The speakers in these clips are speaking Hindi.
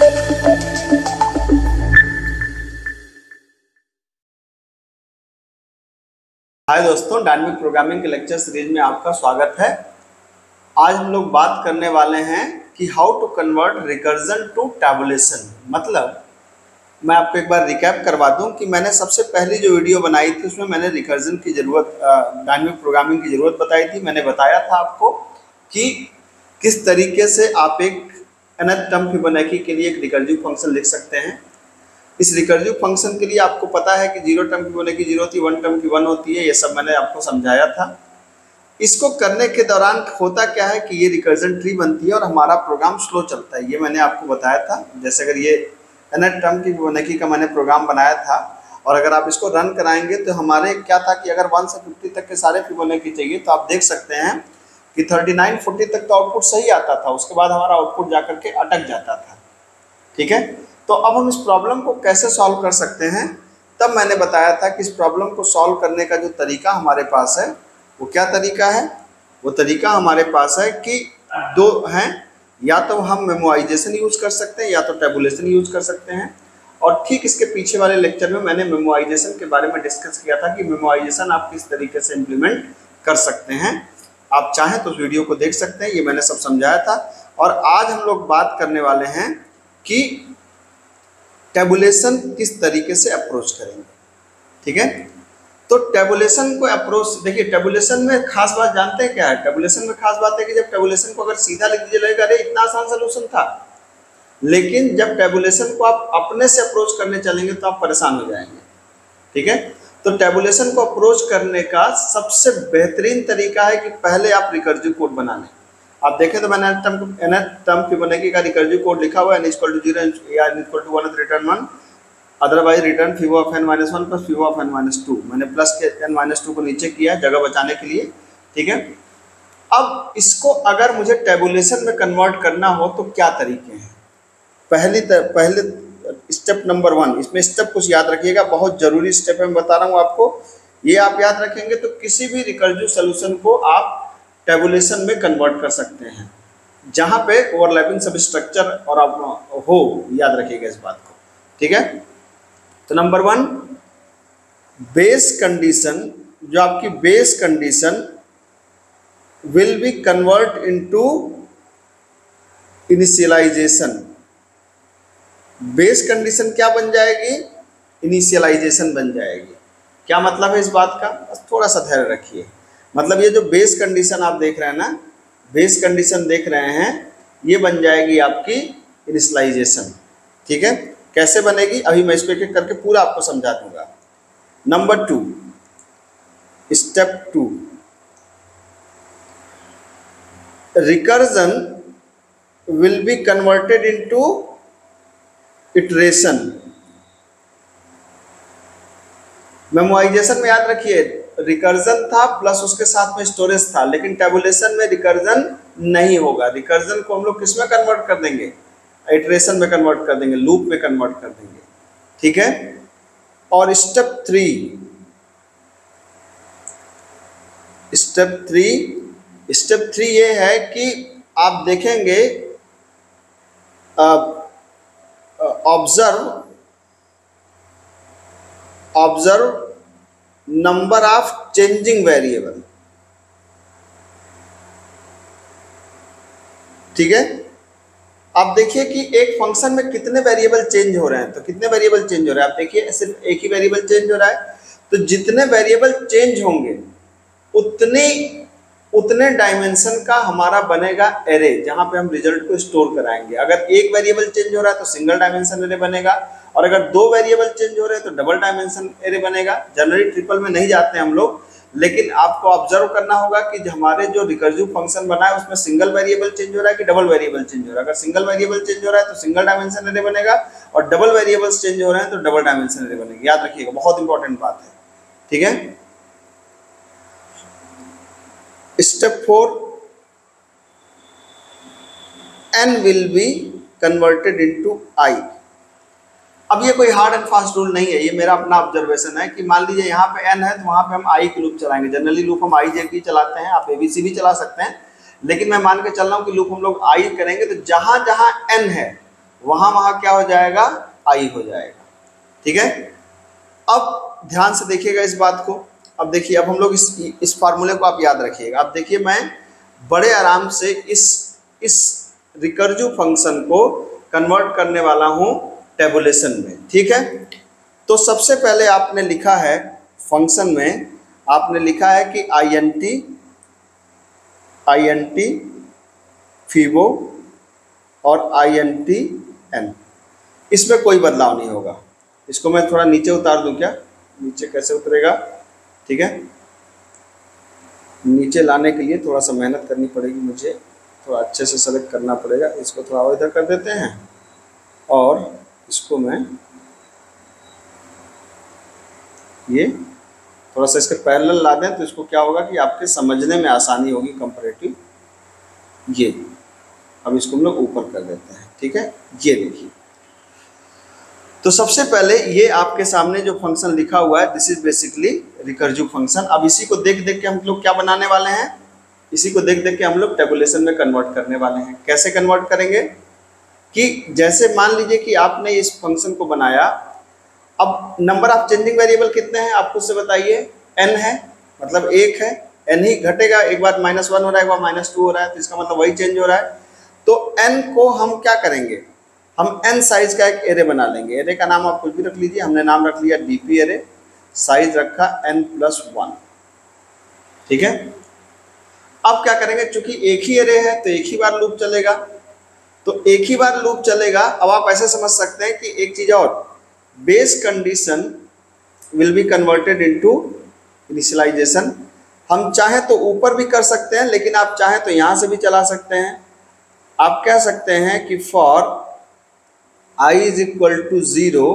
हाय दोस्तों, डायनामिक प्रोग्रामिंग के लेक्चर सीरीज में आपका स्वागत है। आज हम लोग बात करने वाले हैं कि how to convert recursion to tabulation. मतलब मैं आपको एक बार रिकैप करवा दूं कि मैंने सबसे पहली जो वीडियो बनाई थी उसमें मैंने रिकर्जन की ज़रूरत, डायनामिक प्रोग्रामिंग की ज़रूरत बताई थी। मैंने बताया था आपको कि किस तरीके से आप एक nth टर्म फिबोनाची के लिए एक रिकर्सिव फंक्शन लिख सकते हैं। इस रिकर्सिव फंक्शन के लिए आपको पता है कि 0 टर्म की फिबोनाची 0 होती है, 1 टर्म की 1 होती है। ये सब मैंने आपको समझाया था। इसको करने के दौरान होता क्या है कि ये रिकर्जन ट्री बनती है और हमारा प्रोग्राम स्लो चलता है। ये मैंने आपको बताया था। जैसे अगर ये nth टर्म की फिबोनाची का मैंने प्रोग्राम बनाया था और अगर आप इसको रन कराएंगे तो हमारे क्या था कि अगर 1 से 50 तक के सारे फिबोनाची चाहिए तो आप देख सकते हैं कि 39, 40 तक तो आउटपुट सही आता था। उसके बाद हमारा आउटपुट जाकर के अटक जाता था। ठीक है, तो अब हम इस प्रॉब्लम को कैसे सॉल्व कर सकते हैं, तब मैंने बताया था कि इस प्रॉब्लम को सॉल्व करने का जो तरीका हमारे पास है वो क्या तरीका है। वो तरीका हमारे पास है कि दो हैं, या तो हम मेमोराइजेशन यूज कर सकते हैं या तो टैबुलेशन यूज कर सकते हैं। और ठीक इसके पीछे वाले लेक्चर में मैंने मेमोराइजेशन के बारे में डिस्कस किया था कि मेमोराइजेशन आप किस तरीके से इम्प्लीमेंट कर सकते हैं। आप चाहें तो उस वीडियो को देख सकते हैं, ये मैंने सब समझाया था। और आज हम लोग बात करने वाले हैं कि टैबुलेशन किस तरीके से अप्रोच करेंगे। ठीक है, तो टैबुलेशन को अप्रोच देखिए। टैबुलेशन में खास बात जानते हैं क्या है? टैबुलेशन में खास बात है कि जब टैबुलेशन को अगर सीधा लिख दीजिएगा, अरे इतना आसान सोल्यूशन था, लेकिन जब टैबुलेशन को आप अपने से अप्रोच करने चलेंगे तो आप परेशान हो जाएंगे। ठीक है, तो टैबुलेशन को अप्रोच करने का सबसे बेहतरीन तरीका है कि पहले आप रिकर्सिव कोड बना लें। आप देखें तो मैंने nth टर्म फिबोनाची का रिकर्सिव कोड लिखा हुआ है, n = 0 या n = 1 return 1, otherwise return fibo of n-1 plus fibo of n-2। मैंने प्लस के n-2 को नीचे किया जगह बचाने के लिए। ठीक है, अब इसको अगर मुझे टैबुलेशन में कन्वर्ट करना हो तो क्या तरीके हैं। पहले स्टेप नंबर 1, इसमें स्टेप कुछ याद रखिएगा, बहुत जरूरी स्टेप मैं बता रहा हूँ आपको। ये आप याद रखेंगे तो किसी भी रिकर्सिव सोल्यूशन को आप टैबुलेशन में कन्वर्ट कर सकते हैं, जहां पे ओवरलैपिंग सब स्ट्रक्चर और आप हो, याद रखिएगा इस बात को। ठीक है, तो नंबर 1, बेस कंडीशन, जो आपकी base condition will be convert into initialization. Base condition क्या बन जाएगी? इनिशियलाइजेशन बन जाएगी। क्या मतलब है इस बात का? बस थोड़ा सा धैर्य रखिए। मतलब ये जो बेस कंडीशन आप देख रहे हैं ना, बेस कंडीशन देख रहे हैं, ये बन जाएगी आपकी इनिशियलाइजेशन। ठीक है, कैसे बनेगी अभी मैं इसको एक एक करके पूरा आपको समझा दूंगा। Number 2, step 2, recursion will be converted into iteration. Memorisation में याद रखिए रिकर्जन था प्लस उसके साथ में स्टोरेज था, लेकिन टैबुलेशन में रिकर्जन नहीं होगा। रिकर्जन को हम लोग किस में कन्वर्ट कर देंगे? इटरेशन में कन्वर्ट कर देंगे, लूप में कन्वर्ट कर देंगे। ठीक है, और स्टेप 3 ये है कि आप देखेंगे observe number of changing variable. ठीक है, आप देखिए कि एक फंक्शन में कितने वेरिएबल चेंज हो रहे हैं। तो कितने वेरिएबल चेंज हो रहे हैं आप देखिए, सिर्फ एक ही वेरिएबल चेंज हो रहा है। तो जितने वेरिएबल चेंज होंगे उतने डायमेंशन का हमारा बनेगा एरे, जहां पे हम रिजल्ट को स्टोर कराएंगे। अगर एक वेरिएबल चेंज हो रहा है तो सिंगल डायमेंशन एरे बनेगा, और अगर 2 वेरिएबल चेंज हो रहे हैं तो डबल डायमेंशन एरे बनेगा। जनरली ट्रिपल में नहीं जाते हैं हम लोग, लेकिन आपको ऑब्जर्व करना होगा कि हमारे जो रिकर्सिव फंक्शन बना है उसमें सिंगल वेरिएबल चेंज हो रहा है कि डबल वेरिएबल चेंज हो रहा है। अगर सिंगल वेरिएबल चेंज हो रहा है तो सिंगल डायमेंशन एरे बनेगा, और डबल वेरिएबल्स चेंज हो रहे हैं तो डबल डायमेंशन एरे बनेगी। याद रखिएगा, बहुत इंपॉर्टेंट बात है। ठीक है, step 4, n will be converted into i। अब ये कोई हार्ड एंड फास्ट रूल नहीं है, ये मेरा अपना ऑब्जर्वेशन है कि मान लीजिए यहाँ पे n है तो वहाँ पे हम i की लूप चलाएंगे। जनरली लूप हम i j की चलाते हैं, आप abc भी चला सकते हैं, लेकिन मैं मान के चल रहा हूँ कि लूप हम लोग i करेंगे। तो जहाँ जहाँ n है वहां क्या हो जाएगा, आई हो जाएगा। ठीक है, अब ध्यान से देखिएगा इस बात को। अब देखिए, अब हम लोग इस फार्मूले को आप याद रखिएगा। अब देखिए, मैं बड़े आराम से इस रिकर्सिव फंक्शन को कन्वर्ट करने वाला हूं टेबुलेशन में। ठीक है, तो सबसे पहले आपने लिखा है फंक्शन में, आपने लिखा है कि INT फीबो और INT n, इसमें कोई बदलाव नहीं होगा। इसको मैं थोड़ा नीचे उतार दूं क्या? नीचे कैसे उतरेगा? ठीक है, नीचे लाने के लिए थोड़ा सा मेहनत करनी पड़ेगी मुझे, थोड़ा अच्छे से सेलेक्ट करना पड़ेगा। इसको थोड़ा इधर कर देते हैं और इसको मैं ये थोड़ा सा इसके पैरेलल ला दें, तो इसको क्या होगा कि आपके समझने में आसानी होगी कंपैरेटिव। ये अब इसको हम लोग ऊपर कर देते हैं। ठीक है, ये देखिए, तो सबसे पहले ये आपके सामने जो फंक्शन लिखा हुआ है, this is basically recursive function. अब इसी को देख देख के हम लोग क्या बनाने वाले हैं, इसी को देख देख के हम लोग टेबुलेशन में कन्वर्ट करने वाले हैं। कैसे कन्वर्ट करेंगे कि जैसे मान लीजिए कि आपने इस फंक्शन को बनाया, अब नंबर ऑफ चेंजिंग वेरिएबल कितने हैं आप खुद से बताइए? n है, मतलब 1 है, n ही घटेगा, एक बार -1 हो रहा है, एक बार -2 हो रहा है, तो इसका मतलब वही चेंज हो रहा है। तो n को हम क्या करेंगे, हम n साइज का एक एरे बना लेंगे। एरे का नाम आप कुछ भी रख लीजिए, हमने नाम रख लिया DP एरे, साइज रखा n+1। ठीक है, अब क्या करेंगे, चूंकि एक ही एरे है तो एक ही बार लूप चलेगा, तो एक ही बार लूप चलेगा। अब आप ऐसे समझ सकते हैं कि एक चीज और, base condition will be converted into initialization. हम चाहें तो ऊपर भी कर सकते हैं, लेकिन आप चाहें तो यहां से भी चला सकते हैं। आप कह सकते हैं कि for i is equal to 0,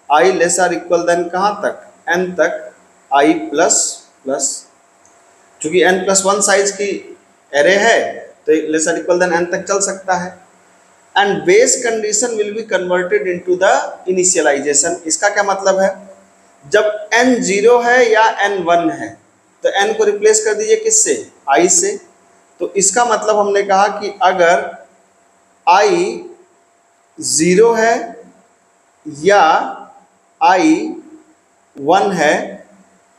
i lesser equal than कहां तक, n तक, i प्लस प्लस, चूंकि n+1 साइज की एरे है तो लेसर इक्वल देन n तक चल सकता है। And base condition will be converted into the initialization. इसका क्या मतलब है, जब n 0 है या n 1 है तो n को रिप्लेस कर दीजिए किससे, i से। तो इसका मतलब हमने कहा कि अगर i 0 है या i 1 है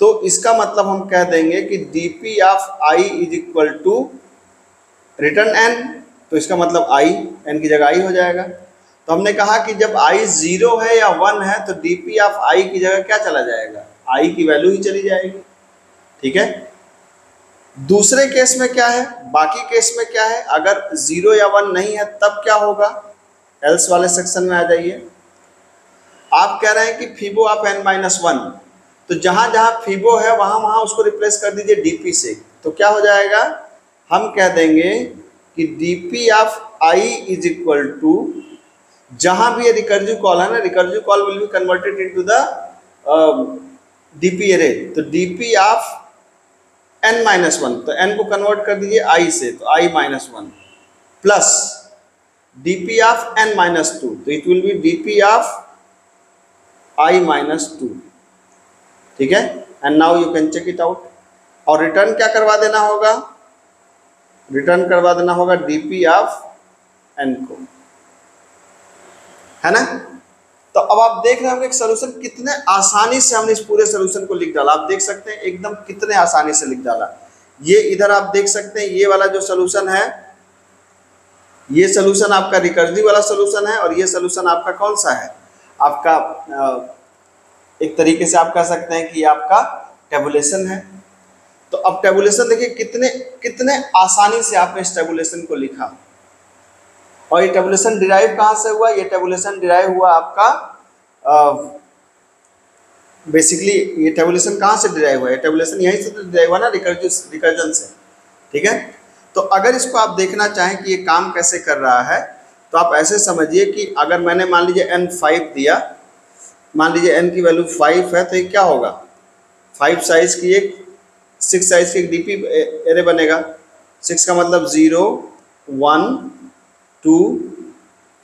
तो इसका मतलब हम कह देंगे कि dp of i is equal to return n, तो इसका मतलब i, n की जगह i हो जाएगा। तो हमने कहा कि जब i 0 है या 1 है तो dp ऑफ i की जगह क्या चला जाएगा, i की वैल्यू ही चली जाएगी। ठीक है, दूसरे केस में क्या है, बाकी केस में क्या है, अगर 0 या 1 नहीं है तब क्या होगा, एल्स वाले सेक्शन में आ जाइए। आप कह रहे हैं कि फीबो ऑफ n-1, तो जहां जहां फीबो है वहां वहां उसको रिप्लेस कर दीजिए डीपी से, तो क्या हो जाएगा, हम कह देंगे कि dp of i is equal to, जहां भी ये रिकर्सिव कॉल है ना, recursive call will be converted into the dp array, तो dp ऑफ n-1, तो n को कन्वर्ट कर दीजिए i से, तो i-1 plus dp of n-2, तो it will be dp of i-2। ठीक है, and now you can check it out. और रिटर्न क्या करवा देना होगा, रिटर्न करवा देना होगा dp ऑफ n को, है ना। तो अब आप देख रहे होंगे कि सॉल्यूशन कितने आसानी से हमने इस पूरे सॉल्यूशन को लिख डाला। आप देख सकते हैं एकदम कितने आसानी से लिख डाला। ये इधर आप देख सकते हैं, ये वाला जो सॉल्यूशन है, ये सॉल्यूशन आपका रिकर्सिव वाला सॉल्यूशन है, और ये सॉल्यूशन आपका कौन सा है, आपका एक तरीके से आप कह सकते हैं कि आपका टेबुलेशन है। तो अब टेबुलेशन देखिए कितने कितने आसानी से आपने इस टेबुलेशन को लिखा। और ये टेबुलेशन डिराइव कहाँ से हुआ, ये टेबुलेशन डिराइव हुआ आपका बेसिकली ये टेबुलेशन कहाँ से डिराइव हुआ है, टेबुलेशन यहीं से तो डिराइव हुआ ना, रिकर्जन से। ठीक है, तो अगर इसको आप देखना चाहें कि ये काम कैसे कर रहा है, तो आप ऐसे समझिए कि अगर मैंने मान लीजिए n5 दिया, मान लीजिए n की वैल्यू 5 है, तो ये क्या होगा, 5 साइज की एक 6 साइज की एक डीपी एरे बनेगा। 6 का मतलब 0 1 2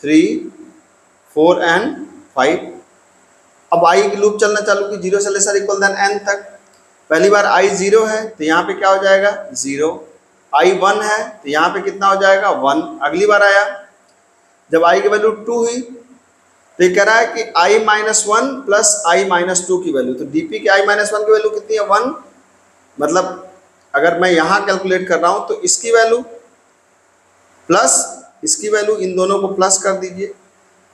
3 4 एंड 5। अब i की लूप चलना चालू की 0 से लेसर इक्वल देन n तक। पहली बार i 0 है तो यहाँ पे क्या हो जाएगा 0, i 1 है तो यहाँ पे कितना हो जाएगा 1। अगली बार आया जब i की वैल्यू 2 हुई तो ये कह रहा है कि i minus 1 plus i minus 2 की वैल्यू, तो dp की i माइनस 1 की वैल्यू कितनी है 1, मतलब अगर मैं यहाँ कैलकुलेट कर रहा हूँ तो इसकी वैल्यू प्लस इसकी वैल्यू, इन दोनों को प्लस कर दीजिए।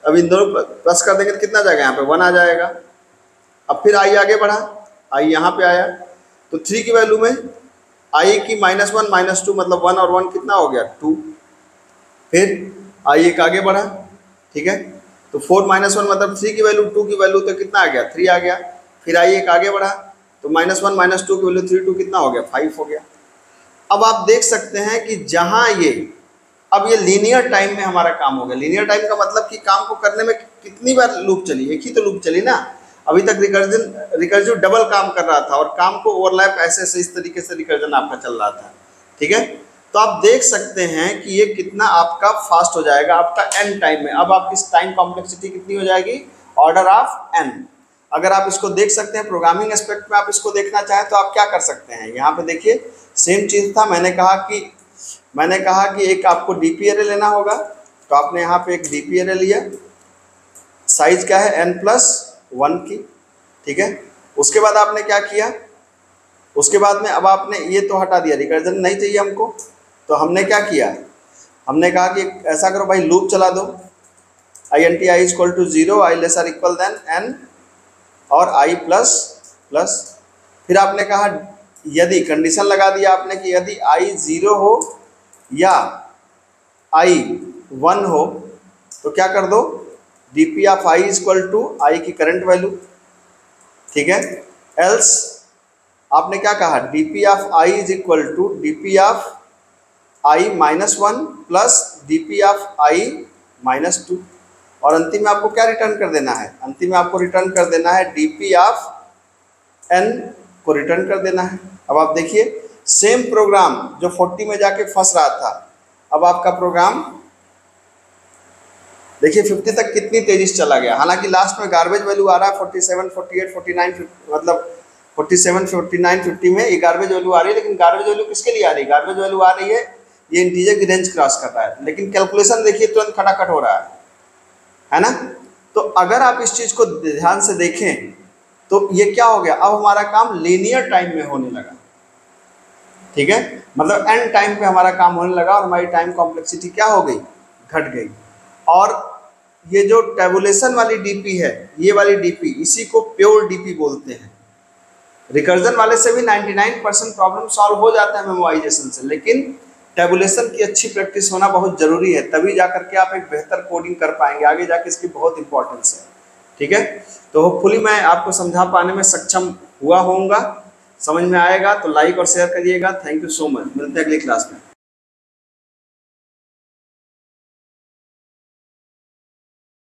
अब इन दोनों प्लस कर देंगे तो कितना जाएगा, यहाँ पे 1 आ जाएगा। अब फिर i आगे बढ़ा, i यहाँ पे आया तो 3 की वैल्यू में i की माइनस 1 माइनस 2 मतलब 1 और 1 कितना हो गया 2। फिर i एक आगे बढ़ा, ठीक है, तो 4 माइनस 1 मतलब 3 की वैल्यू 2 की वैल्यू तो कितना आ गया 3 आ गया। फिर i एक आगे बढ़ा तो माइनस 1 माइनस 2 की वैल्यू 3 2 कितना हो गया 5 हो गया। अब आप देख सकते हैं कि जहाँ अब ये लीनियर टाइम में हमारा काम हो गया। लीनियर टाइम का मतलब कि काम को करने में कितनी बार लूप चली, एक ही तो लूप चली ना। अभी तक रिकर्सिव डबल काम कर रहा था और काम को ओवरलैप ऐसे इस तरीके से रिकर्जन आपका चल रहा था, ठीक है। तो आप देख सकते हैं कि ये कितना आपका फास्ट हो जाएगा आपका n टाइम में। अब आपकी टाइम कॉम्प्लेक्सिटी कितनी हो जाएगी, ऑर्डर ऑफ n। अगर आप इसको देख सकते हैं प्रोग्रामिंग एस्पेक्ट में, आप इसको देखना चाहें तो आप क्या कर सकते हैं, यहाँ पे देखिए सेम चीज़ था। मैंने कहा कि एक आपको डीपी एरे लेना होगा, तो आपने यहाँ पे एक डीपी एरे लिया, साइज क्या है n+1 की, ठीक है। उसके बाद आपने क्या किया, उसके बाद में अब आपने ये तो हटा दिया, रिकर्जन नहीं चाहिए हमको, तो हमने क्या किया, हमने कहा कि ऐसा करो भाई लूप चला दो, int i equal to 0, i lesser equal than n और i प्लस प्लस। फिर आपने कहा यदि कंडीशन लगा दिया आपने कि यदि i 0 हो या i 1 हो तो क्या कर दो, dp of i equal to i की करंट वैल्यू, ठीक है। एल्स आपने क्या कहा, dp of i is equal to dp of i minus 1 plus dp of i minus 2, और अंतिम में आपको क्या रिटर्न कर देना है, अंतिम में आपको रिटर्न कर देना है dp ऑफ n को रिटर्न कर देना है। अब आप देखिए सेम प्रोग्राम जो 40 में जाके फंस रहा था, अब आपका प्रोग्राम देखिए 50 तक कितनी तेजी से चला गया। हालांकि लास्ट में गार्बेज वैल्यू आ रहा है 47, 48, 49, मतलब 47, 49, 50 में ये गार्बेज वैल्यू आ रही है, लेकिन गार्बेज वैल्यू किसके लिए आ रही है, गार्बेज वैल्यू आ रही है ये इंटीजर की रेंज क्रॉस कर रहा है, लेकिन कैलकुलेशन देखिए तुरंत खटाखट हो रहा है ना। तो अगर आप इस चीज़ को ध्यान से देखें तो ये क्या हो गया, अब हमारा काम लीनियर टाइम में होने लगा, ठीक है, मतलब n टाइम पे हमारा काम होने लगा और हमारी टाइम कॉम्प्लेक्सिटी क्या हो गई, घट गई। और ये जो टेबुलेशन वाली डीपी है, ये वाली डीपी, इसी को प्योर डीपी बोलते हैं। रिकर्जन वाले से भी 99% प्रॉब्लम सॉल्व हो जाता है मेमोराइजेशन से, लेकिन टेबुलेशन की अच्छी प्रैक्टिस होना बहुत ज़रूरी है, तभी जा करके आप एक बेहतर कोडिंग कर पाएंगे, आगे जाके इसकी बहुत इंपॉर्टेंस है, ठीक है। तो होपफुली मैं आपको समझा पाने में सक्षम हुआ होऊंगा, समझ में आएगा तो लाइक और शेयर करिएगा। थैंक यू सो मच, मिलते हैं अगली क्लास में।